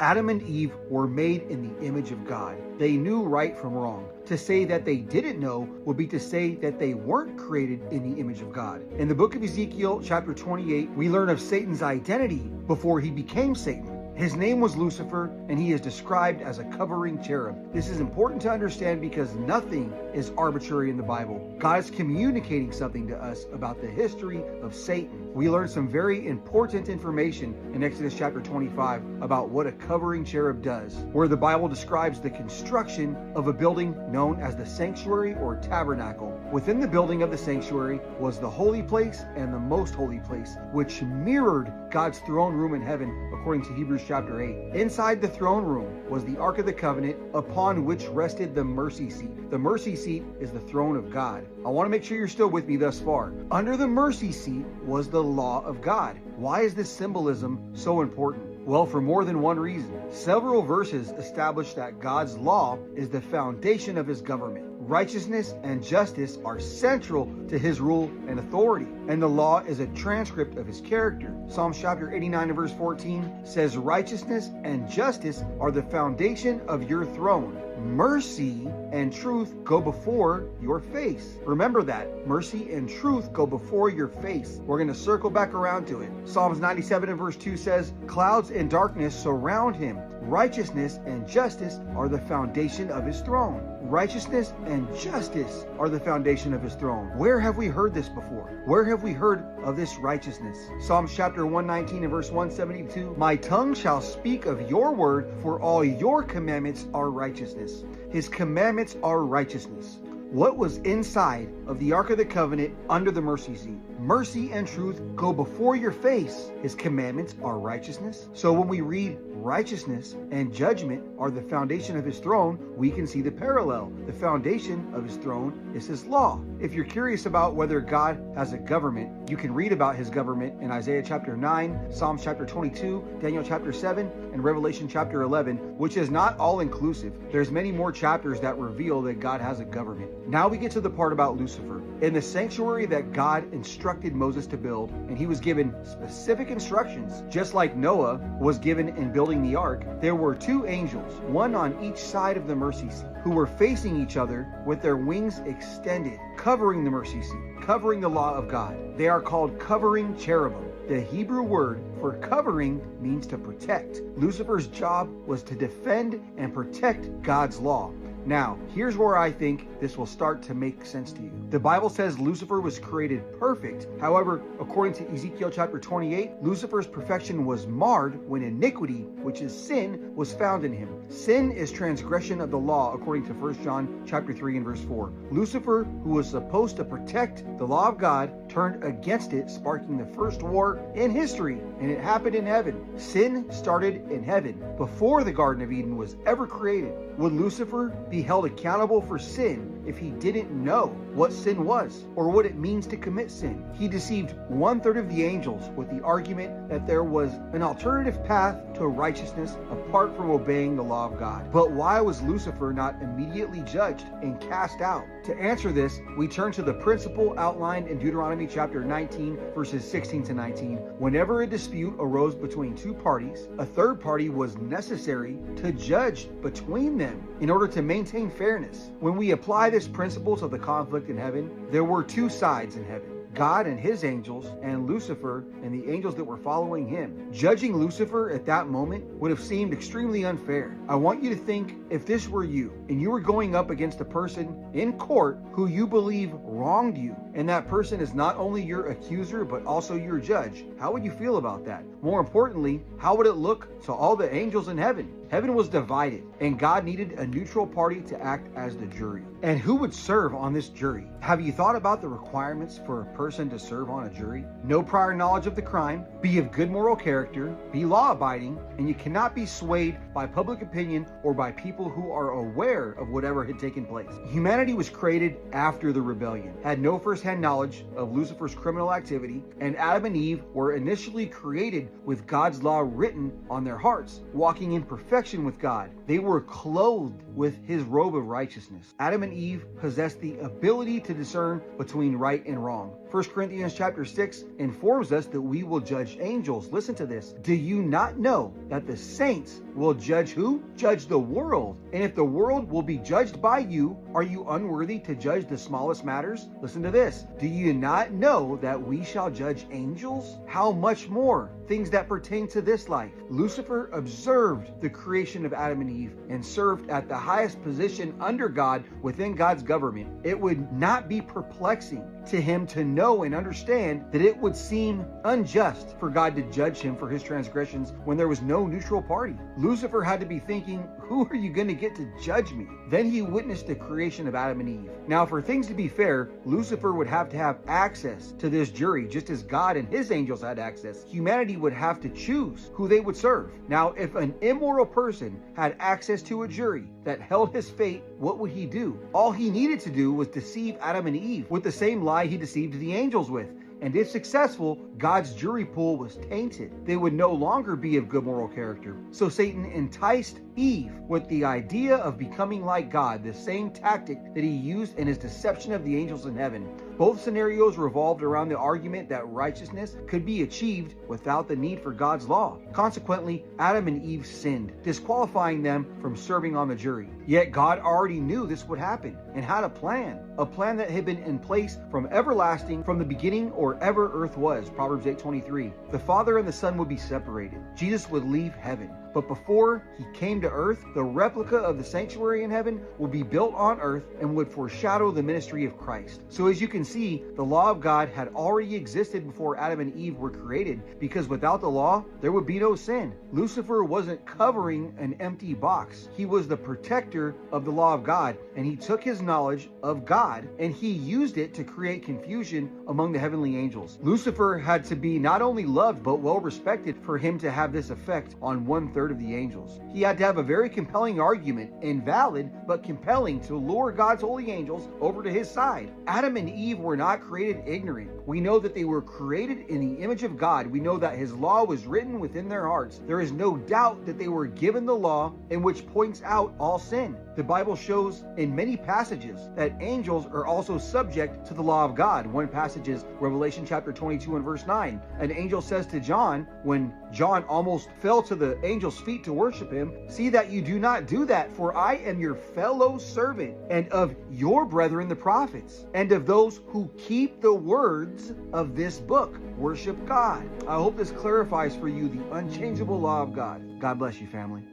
Adam and Eve were made in the image of God. They knew right from wrong. To say that they didn't know would be to say that they weren't created in the image of God. In the book of Ezekiel, chapter 28, we learn of Satan's identity before he became Satan. His name was Lucifer, and he is described as a covering cherub. This is important to understand because nothing is arbitrary in the Bible. God is communicating something to us about the history of Satan. We learn some very important information in Exodus chapter 25 about what a covering cherub does, where the Bible describes the construction of a building known as the sanctuary or tabernacle. Within the building of the sanctuary was the holy place and the most holy place, which mirrored God's throne room in heaven, according to Hebrews chapter 8. Inside the throne room was the Ark of the Covenant, upon which rested the mercy seat. The mercy seat is the throne of God. I want to make sure you're still with me thus far. Under the mercy seat was the law of God. Why is this symbolism so important? Well, for more than one reason. Several verses establish that God's law is the foundation of his government. Righteousness and justice are central to his rule and authority, and the law is a transcript of his character. Psalms chapter 89 and verse 14 says, "Righteousness and justice are the foundation of your throne. Mercy and truth go before your face." Remember that. Mercy and truth go before your face. We're going to circle back around to it. Psalms 97 and verse 2 says, "Clouds and darkness surround him. Righteousness and justice are the foundation of his throne." Righteousness and justice are the foundation of his throne. Where have we heard this before? Where have we heard of this righteousness? Psalms chapter 119 and verse 172, "My tongue shall speak of your word, for all your commandments are righteousness." His commandments are righteousness. What was inside of the Ark of the Covenant under the mercy seat? Mercy and truth go before your face. His commandments are righteousness. So when we read righteousness and judgment are the foundation of his throne, we can see the parallel. The foundation of his throne is his law. If you're curious about whether God has a government, you can read about his government in Isaiah chapter 9, Psalms chapter 22, Daniel chapter 7, and Revelation chapter 11, which is not all inclusive. There's many more chapters that reveal that God has a government. Now we get to the part about Lucifer. In the sanctuary that God instructed Moses to build, and he was given specific instructions, just like Noah was given in building the ark, there were two angels, one on each side of the mercy seat, who were facing each other with their wings extended, covering the mercy seat, covering the law of God. They are called covering cherubim. The Hebrew word for covering means to protect. Lucifer's job was to defend and protect God's law. Now, here's where I think this will start to make sense to you. The Bible says Lucifer was created perfect. However, according to Ezekiel chapter 28, Lucifer's perfection was marred when iniquity, which is sin, was found in him. Sin is transgression of the law, according to 1 John chapter 3 and verse 4. Lucifer, who was supposed to protect the law of God, turned against it, sparking the first war in history, and it happened in heaven. Sin started in heaven before the Garden of Eden was ever created. Would Lucifer be held accountable for sin if he didn't know what sin was or what it means to commit sin? He deceived 1/3 of the angels with the argument that there was an alternative path to righteousness apart from obeying the law of God. But why was Lucifer not immediately judged and cast out? To answer this, we turn to the principle outlined in Deuteronomy chapter 19, verses 16 to 19. Whenever a dispute arose between two parties, a third party was necessary to judge between them in order to maintain fairness. When we apply this principle to the conflict in heaven, there were two sides in heaven: God and his angels, and Lucifer and the angels that were following him. Judging Lucifer at that moment would have seemed extremely unfair. I want you to think, if this were you, and you were going up against a person in court who you believe wronged you, and that person is not only your accuser, but also your judge, how would you feel about that? More importantly, how would it look to all the angels in heaven? Heaven was divided, and God needed a neutral party to act as the jury. And who would serve on this jury? Have you thought about the requirements for a person to serve on a jury? No prior knowledge of the crime, be of good moral character, be law-abiding, and you cannot be swayed by public opinion or by people who are aware of whatever had taken place. Humanity was created after the rebellion, had no first-hand knowledge of Lucifer's criminal activity, and Adam and Eve were initially created with God's law written on their hearts, walking in perfection with God. They were clothed with his robe of righteousness. Adam and Eve possessed the ability to discern between right and wrong. 1 Corinthians chapter 6 informs us that we will judge angels. Listen to this. Do you not know that the saints will judge who? Judge the world. And if the world will be judged by you, are you unworthy to judge the smallest matters? Listen to this. Do you not know that we shall judge angels? How much more things that pertain to this life? Lucifer observed the creation of Adam and Eve and served at the highest position under God within God's government. It would not be perplexing to him to know and understand that it would seem unjust for God to judge him for his transgressions when there was no neutral party. Lucifer had to be thinking, who are you going to get to judge me? Then he witnessed the creation of Adam and Eve. Now, for things to be fair, Lucifer would have to have access to this jury, just as God and his angels had access. Humanity would have to choose who they would serve. Now, if an immoral person had access to a jury that held his fate, what would he do? All he needed to do was deceive Adam and Eve with the same lie he deceived the angels with. And if successful, God's jury pool was tainted. They would no longer be of good moral character. So Satan enticed Eve with the idea of becoming like God, the same tactic that he used in his deception of the angels in heaven. Both scenarios revolved around the argument that righteousness could be achieved without the need for God's law. Consequently, Adam and Eve sinned, disqualifying them from serving on the jury. Yet God already knew this would happen and had a plan that had been in place from everlasting, from the beginning or ever earth was. Proverbs 8:23. The Father and the Son would be separated. Jesus would leave heaven. But before he came to earth, the replica of the sanctuary in heaven would be built on earth and would foreshadow the ministry of Christ. So as you can see, the law of God had already existed before Adam and Eve were created, because without the law, there would be no sin. Lucifer wasn't covering an empty box. He was the protector of the law of God, and he took his knowledge of God and he used it to create confusion among the heavenly angels. Lucifer had to be not only loved but well respected for him to have this effect on 1/3 of the angels. He had to have a very compelling argument, invalid but compelling, to lure God's holy angels over to his side. Adam and Eve were not created ignorant. We know that they were created in the image of God. We know that his law was written within their hearts. There is no doubt that they were given the law, in which points out all sin. The Bible shows in many passages that angels are also subject to the law of God. One passage is Revelation chapter 22 and verse 9. An angel says to John, when John almost fell to the angel's feet to worship him, "See that you do not do that, for I am your fellow servant, and of your brethren the prophets, and of those who keep the words of this book." Worship God. I hope this clarifies for you the unchangeable law of God. God bless you, family.